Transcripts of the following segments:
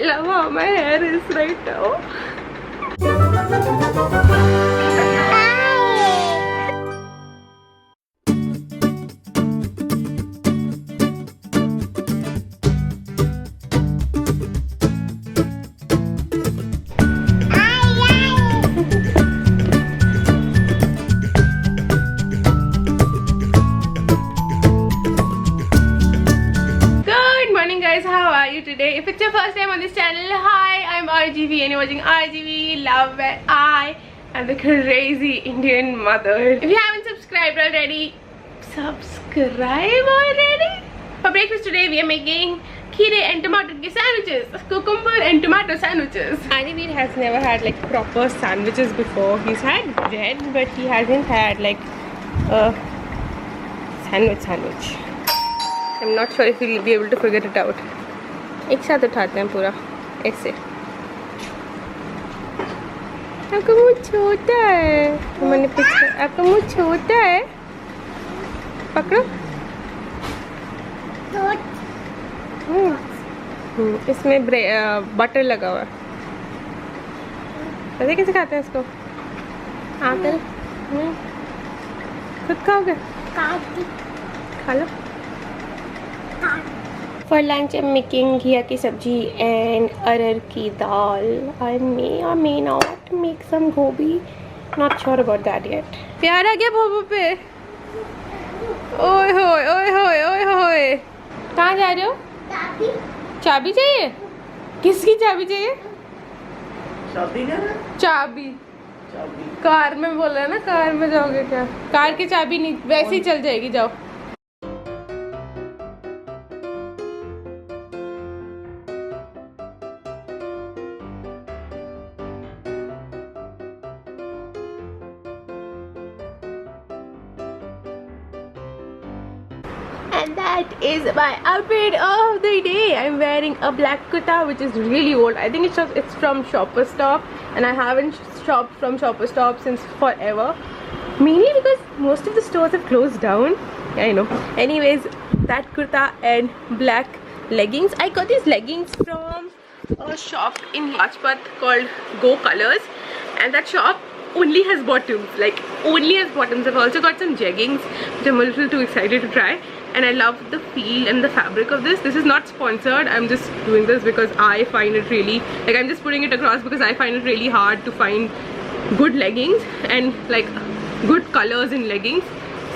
love how my hair is right now. Today, if it's your first time on this channel, hi, I'm RGV and you're watching RGV Love, where I am the crazy Indian mother. If you haven't subscribed already, subscribe already. For breakfast today, we are making kheer and tomato sandwiches, cucumber and tomato sandwiches. RGV has never had like proper sandwiches before. He's had bread, but he hasn't had like a sandwich. I'm not sure if he'll be able to figure it out. एक साथ उठाते हैं पूरा ऐसे. आपका मुँह छोटा है. मैंने पूछा आपका मुँह छोटा है. पकड़ो. इसमें बटर लगा हुआ है. पता कैसे खाते हैं इसको? आकर खुद खाओगे? खा लो. For lunch, I'm making ghee की सब्जी and अरहर की दाल. I may or may not make some gobi. Not sure about that yet. प्यार आ गया भोबो पे. ओए होए ओए होए ओए होए. कहाँ जा रहे हो? चाबी चाहिए? किसकी चाबी चाहिए? चाबी. कार में बोला है ना, कार में जाओगे क्या? कार की चाबी नहीं, वैसे ही चल जाएगी. जाओ. And that is my outfit of the day. I'm wearing a black kurta which is really old. I think it's from Shoppers Stop, and I haven't shopped from Shoppers Stop since forever. Mainly because most of the stores have closed down. I know. Anyways, that kurta and black leggings. I got these leggings from a shop in Lajpat called Go Colors, and that shop only has bottoms. Like only has bottoms. I've also got some jeggings which I'm a little too excited to try. And I love the feel and the fabric of this. This is not sponsored. I'm just doing this because I find it really, like, I'm just putting it across because I find it really hard to find good leggings and like good colors in leggings.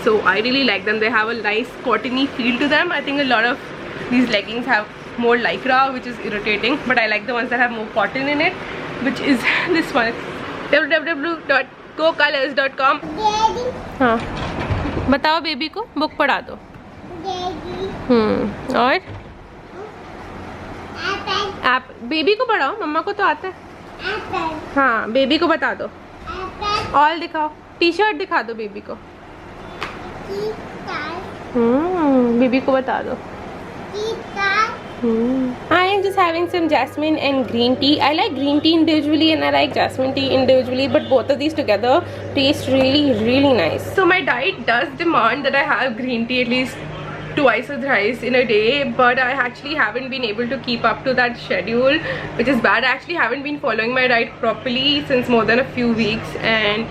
So I really like them. They have a nice cottony feel to them. I think a lot of these leggings have more lycra, which is irritating, but I like the ones that have more cotton in it, which is this one. www.gocolors.com. हाँ, बताओ baby को book पढ़ा दो. और आप baby को पढ़ाओ, मम्मा को तो आता है. हाँ, बेबी को बता दो. ऑल दिखाओ. टी शर्ट दिखा दो बेबी को. बेबी को बता दो. I am just having some jasmine and green tea. I like green tea individually and I like jasmine tea individually, but both of these together taste really nice. So my diet does demand that I have green tea at least twice or thrice in a day, but I actually haven't been able to keep up to that schedule, which is bad. I actually haven't been following my diet properly since more than a few weeks, and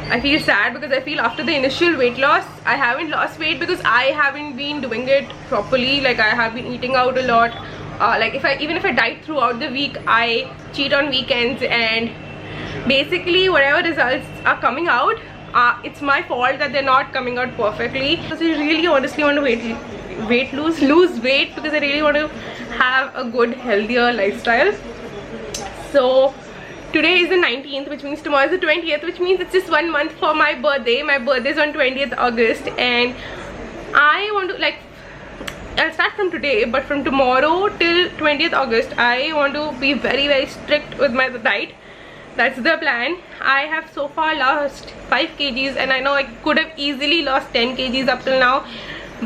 I feel sad because I feel after the initial weight loss, I haven't lost weight because I haven't been doing it properly. Like I have been eating out a lot. Like even if I diet throughout the week, I cheat on weekends, and basically whatever results are coming out, it's my fault that they're not coming out perfectly. Because I really honestly want to lose weight because I really want to have a good, healthier lifestyle. So today is the 19th, which means tomorrow is the 20th, which means it's just 1 month for my birthday. My birthday is on 20th August, and I want to, like, I'll start from today, but from tomorrow till 20th August, I want to be very strict with my diet. That's the plan. I have so far lost 5 kgs, and I know I could have easily lost 10 kgs up till now,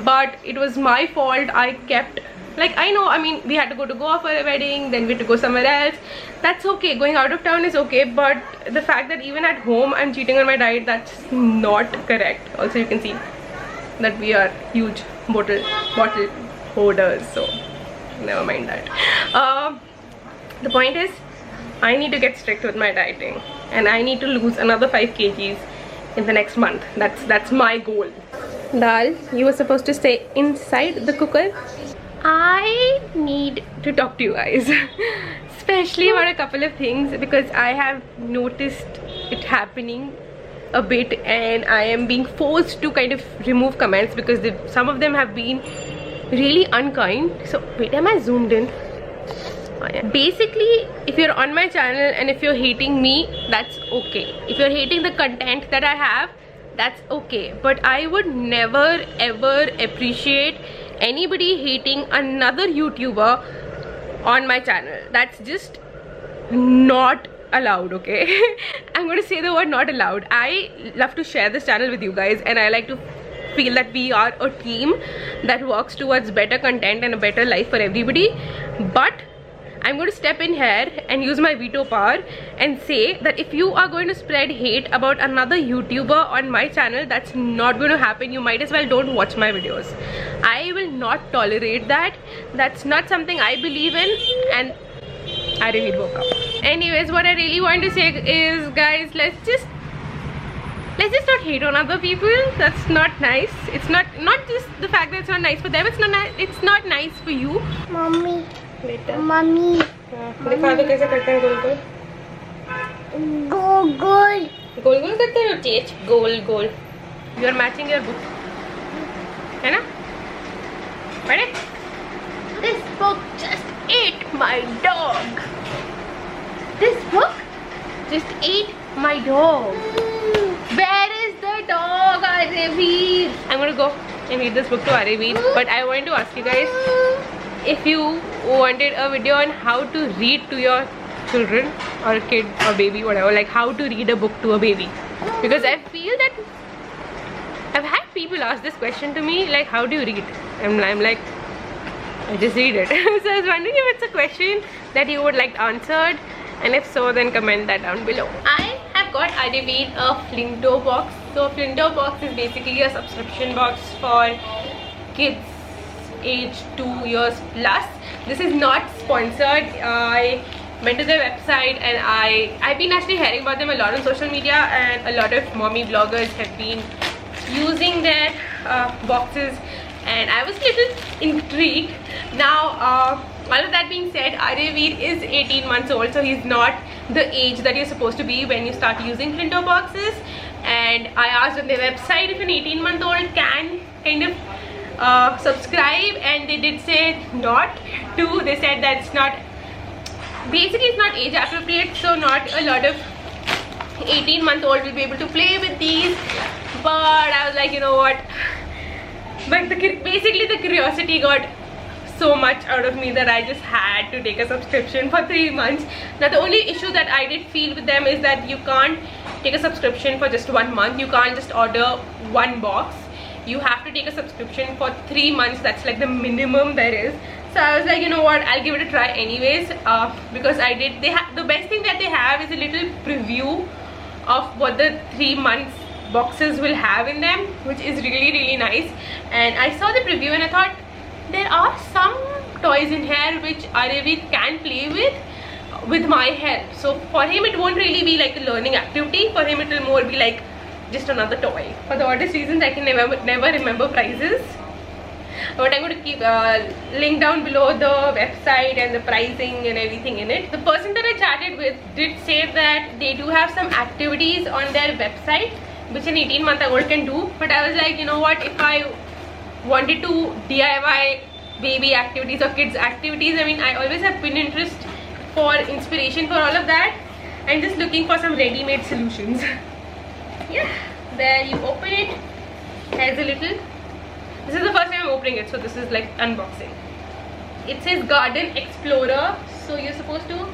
but it was my fault. I kept, like, I know, I mean, we had to go to Goa for a wedding, then we had to go somewhere else. That's okay, going out of town is okay, but the fact that even at home I'm cheating on my diet, that's not correct. Also, you can see that we are huge bottle hoarders, so never mind that. The point is, I need to get strict with my dieting, and I need to lose another 5 kgs in the next month. That's my goal. Dal, you were supposed to stay inside the cooker. I need to talk to you guys, especially about a couple of things, because I have noticed it happening a bit, and I am being forced to kind of remove comments because some of them have been really unkind. So wait, am I zoomed in? Oh, yeah. Basically, if you're on my channel and if you're hating me, that's okay. If you're hating the content that I have, that's okay. But I would never ever appreciate anybody hating another YouTuber on my channel. That's just not allowed, okay? I'm going to say the word not allowed. I love to share this channel with you guys, and I like to feel that we are a team that works towards better content and a better life for everybody. But I'm going to step in here and use my veto power and say that if you are going to spread hate about another YouTuber on my channel, that's not going to happen. You might as well don't watch my videos. I will not tolerate that. That's not something I believe in, and I really woke up. Anyways, what I really want to say is, guys, let's just not hate on other people. That's not nice. It's not just the fact that it's not nice for them, it's not nice for you. Mommy. बेटा mummy दिखा दो कैसे करते हैं गोल गोल गोल गोल गोल करते हो चेच गोल गोल. You are matching your book, है ना? पढ़े? This book just ate my dog. This book just ate my dog. Where is the dog, Aryaveer? I'm gonna go and read this book to Aryaveer, but I want to ask you guys, if you wanted a video on how to read to your children or kid or baby, whatever, like how to read a book to a baby, because I feel that I've had people ask this question to me, like how do you read? And I'm like, I just read it. So I was wondering if it's a question that you would like answered, and if so, then comment that down below. I have got Aryaveer a Flinto box. So Flinto box is basically a subscription box for kids age 2 years plus. This is not sponsored. I went to their website and I've been actually hearing about them a lot on social media, and a lot of mommy bloggers have been using their boxes, and I was a little intrigued. Now all of that being said, Aryaveer is 18 months old, so he's not the age that you're supposed to be when you start using Flinto boxes. And I asked on their website if an 18-month-old can kind of subscribe, and they did say not to. They said that it's not, basically it's not age appropriate, so not a lot of 18-month-old will be able to play with these. But I was like, you know what, but basically the curiosity got so much out of me that I just had to take a subscription for 3 months. Now the only issue that I did feel with them is that you can't take a subscription for just 1 month. You can't just order one box. You have to take a subscription for 3 months. That's like the minimum there is. So I was like, you know what, I'll give it a try anyways, because I did. The best thing that they have is a little preview of what the 3 months boxes will have in them, which is really nice. And I saw the preview and I thought, there are some toys in here which Aryaveer can play with my help. So for him it won't really be like a learning activity. For him it will more be like just another toy. For the oddest reasons, I can never remember prices, but I'm going to keep link down below the website and the pricing and everything in it. The person that I chatted with did say that they do have some activities on their website which an 18-month-old can do. But I was like, you know what, if I wanted to DIY baby activities or kids activities, I mean, I always have Pinterest for inspiration for all of that. I'm just looking for some ready-made solutions. Yeah, there you open it. There's a little, this is the first time I'm opening it, so this is like unboxing. It says Garden Explorer, so you're supposed to,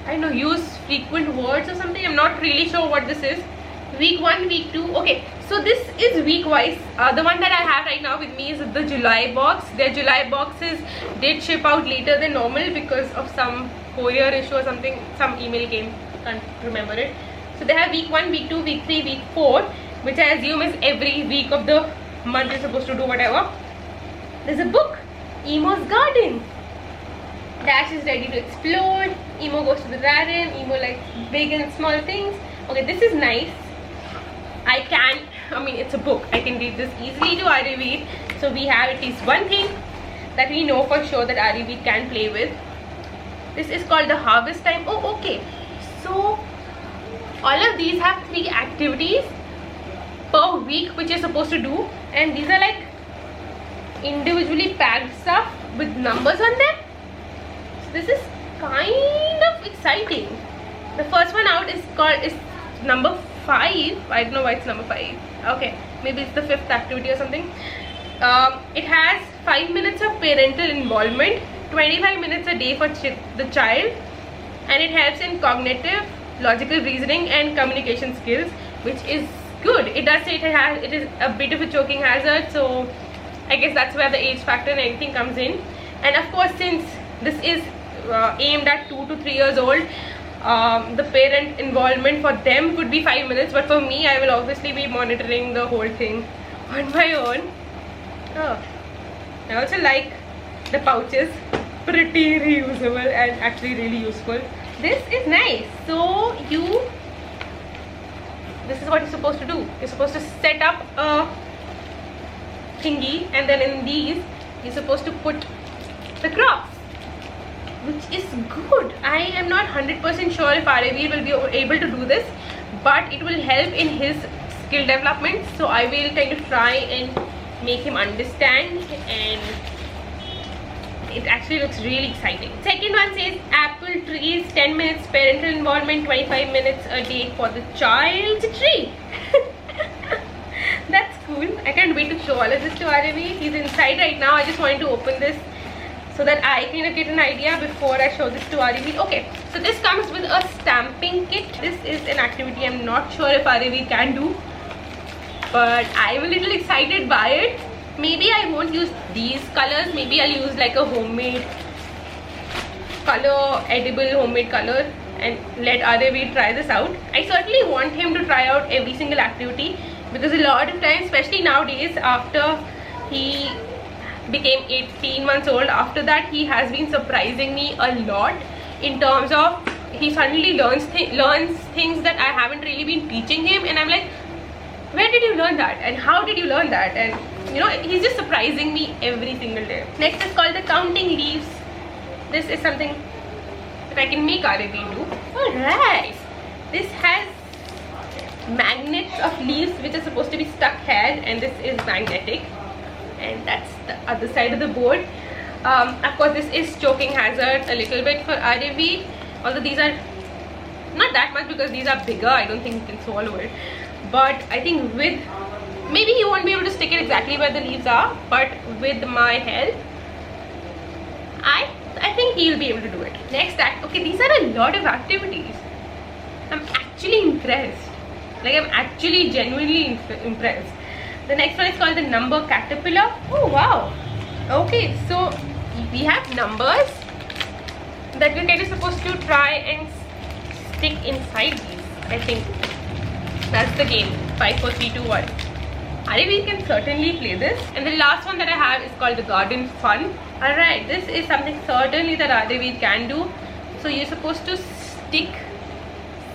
I don't know, use frequent words or something. I'm not really sure what this is. Week 1, week 2. Okay, so this is week wise. The one that I have right now with me is the July box. Their July boxes did ship out later than normal because of some courier issue or something. Some email came, can't remember it. So they have week 1, week 2, week 3, week 4, which I assume is every week of the month you're supposed to do whatever. There's a book, Emo's Garden. Dash is ready to explode. Emo goes to the garden. Emo likes big and small things. Okay, this is nice. I mean, it's a book. I can read this easily to Ariveer. So we have at least one thing that we know for sure that Ariveer can play with. This is called the Harvest Time. Oh, okay. So all of these have 3 activities per week which you're supposed to do, and these are like individually packed stuff with numbers on them. So this is kind of exciting. The first one out is number 5. I don't know why it's number 5. Okay, maybe it's the 5th activity or something. It has 5 minutes of parental involvement, 25 minutes a day for the child, and it helps in cognitive, logical reasoning and communication skills, which is good. It does say it is a bit of a choking hazard, so I guess that's where the age factor and everything comes in. And of course, since this is aimed at 2 to 3 years old, the parent involvement for them could be 5 minutes, but for me, I will obviously be monitoring the whole thing on my own. Oh, I also like the pouches, pretty reusable and actually really useful. This is nice. So this is what you're supposed to do. You're supposed to set up a thingy, and then in these you're supposed to put the crops, which is good. I am not 100% sure if Ariveer will be able to do this, but it will help in his skill development. So I will kind of try and make him understand, and it actually looks really exciting. Second one says apple trees, 10 minutes parental involvement, 25 minutes a day for the child. It's a tree. That's cool. I can't wait to show all of this to Ariveer. He's inside right now. I just wanted to open this so that I kind of get an idea before I show this to Ariveer. Okay, so this comes with a stamping kit. This is an activity I'm not sure if Ariveer can do, but I'm a little excited by it. Maybe I won't use these colors. Maybe I'll use like a homemade color, edible homemade color, and let Ariveer try this out. I certainly want him to try out every single activity, because a lot of times, especially nowadays, after he became 18 months old, after that he has been surprising me a lot in terms of he suddenly learns things that I haven't really been teaching him, and I'm like, where did you learn that and how did you learn that? And you know, he's just surprising me every single day. Next is called the counting leaves. This is something that I can make Ariveer do. Alright, this has magnets of leaves which are supposed to be stuck here, and this is magnetic, and that's the other side of the board. Of course, this is choking hazard a little bit for Ariveer, although these are not that much because these are bigger. I don't think he can swallow it, but I think with maybe he won't be able to stick it exactly where the leaves are, but with my help I think he'll be able to do it. Next okay, these are a lot of activities. I'm actually impressed. Like, I'm actually genuinely impressed. The next one is called the number caterpillar. Oh wow. Okay, so we have numbers that we're kind of supposed to try and stick inside these. I think that's the game. 5, 4, 3, 2, 1. Ariveer can certainly play this. And the last one that I have is called the garden fun. Alright, this is something certainly that Ariveer can do. So you're supposed to stick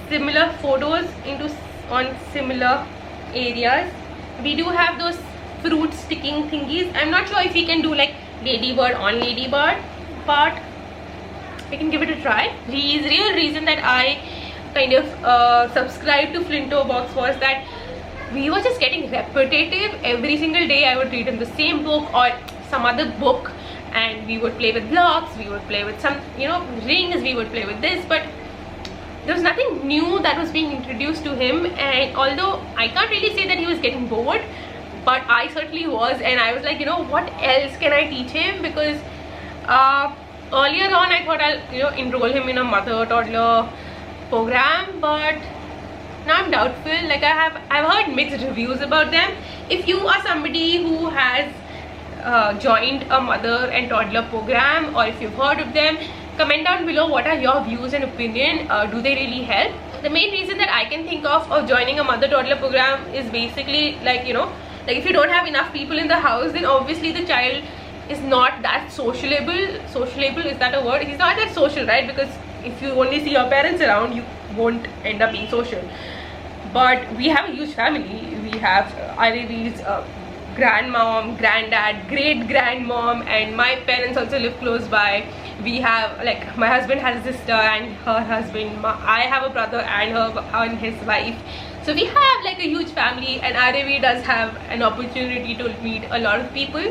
similar photos on similar areas. We do have those fruit sticking thingies. I'm not sure if we can do like ladybird on ladybird, but we can give it a try. The real reason that I kind of subscribed to Flinto Box was that we were just getting repetitive. Every single day I would read in the same book or some other book, and we would play with blocks, we would play with some, you know, rings, we would play with this, but there was nothing new that was being introduced to him. And although I can't really say that he was getting bored, but I certainly was, and I was like, you know, what else can I teach him? Because earlier on I thought I'll, you know, enroll him in a mother toddler program, but now I'm doubtful. Like, I've heard mixed reviews about them. If you are somebody who has joined a mother and toddler program, or if you've heard of them, comment down below what are your views and opinion. Do they really help? The main reason that I can think of joining a mother toddler program is basically like, you know, like if you don't have enough people in the house, then obviously the child is not that sociable. Sociable, is that a word? He's not that social, right? Because if you only see your parents around, you won't end up being social. But we have a huge family. We have Iri's grandmom, granddad, great grandmom, and my parents also live close by. We have, like, my husband has a sister and her husband. I have a brother and his wife. So we have like a huge family, and Irivi does have an opportunity to meet a lot of people,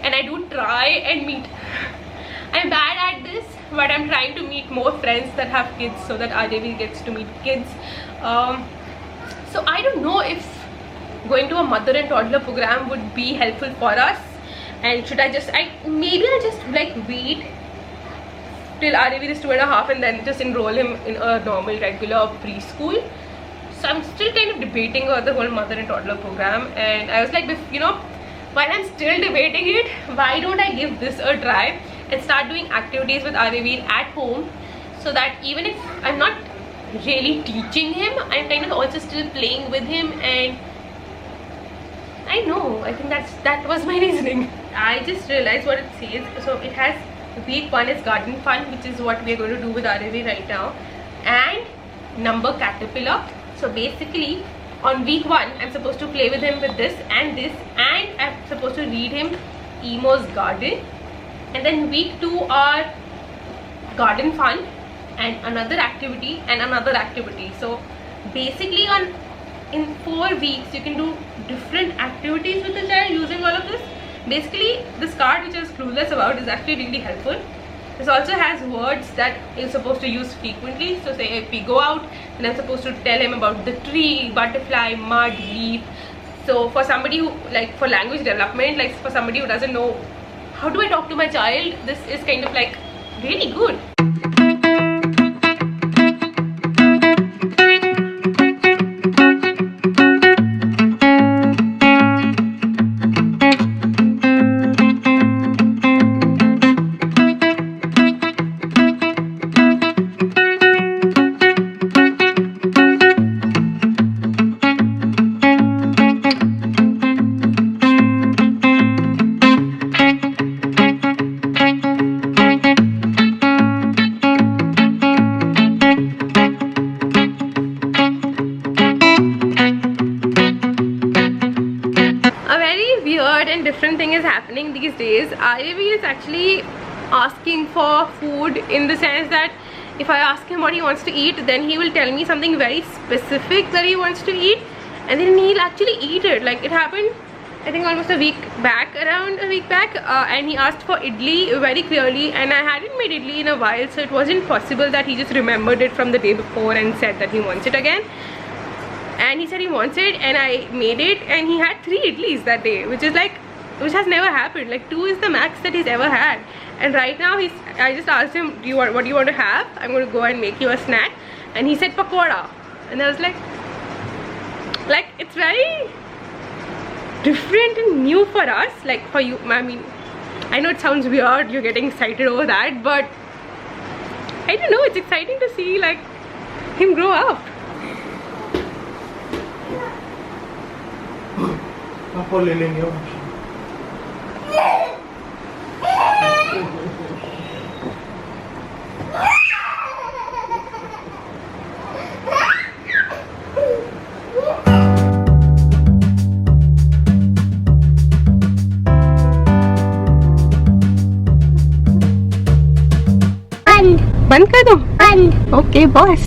and I do try and meet. I'm bad at this, but I'm trying to meet more friends that have kids so that Irivi gets to meet kids. So I don't know if going to a mother and toddler program would be helpful for us, and should I just maybe I'll just like wait till Irivi is 2.5 and then just enroll him in a normal regular preschool. So I'm still kind of debating about the whole mother and toddler program, and I was like, you know, while I'm still debating it, why don't I give this a try and start doing activities with Irivi at home, so that even if I'm not really teaching him, I'm kind of also still playing with him. And I know, I think that was my reasoning. I just realized what it says. So it has week 1 is garden fun, which is what we are going to do with Irivi right now, and number caterpillar. So basically on week 1 I'm supposed to play with him with this, and I'm supposed to read him Emo's Garden, and then week 2 are garden fun and another activity and another activity. So basically in 4 weeks you can do different activities with the child using all of this. Basically this card, which I was clueless about, is actually really helpful. This also has words that you're supposed to use frequently. So say if we go out, then I'm supposed to tell him about the tree, butterfly, mud, leaf. So for somebody who, like, for language development, like for somebody who doesn't know how do I talk to my child, this is kind of like really good. Different thing is happening these days. Irivi is actually asking for food, in the sense that if I ask him what he wants to eat, then he will tell me something very specific that he wants to eat, and then he'll actually eat it. Like it happened I think almost around a week back, and he asked for idli very clearly, and I hadn't made idli in a while, so it wasn't possible that he just remembered it from the day before and said that he wants it again. And he said he wants it, and I made it, and he had 3 idlis that day, which has never happened. Like 2 is the max that he's ever had. And right now I just asked him, what do you want to have? I'm going to go and make you a snack. And he said pakoda, and I was like it's very different and new for us. Like for you, I mean, I know it sounds weird, you're getting excited over that, but I don't know, it's exciting to see like him grow up. बंद कर दो? बंद। Okay boss.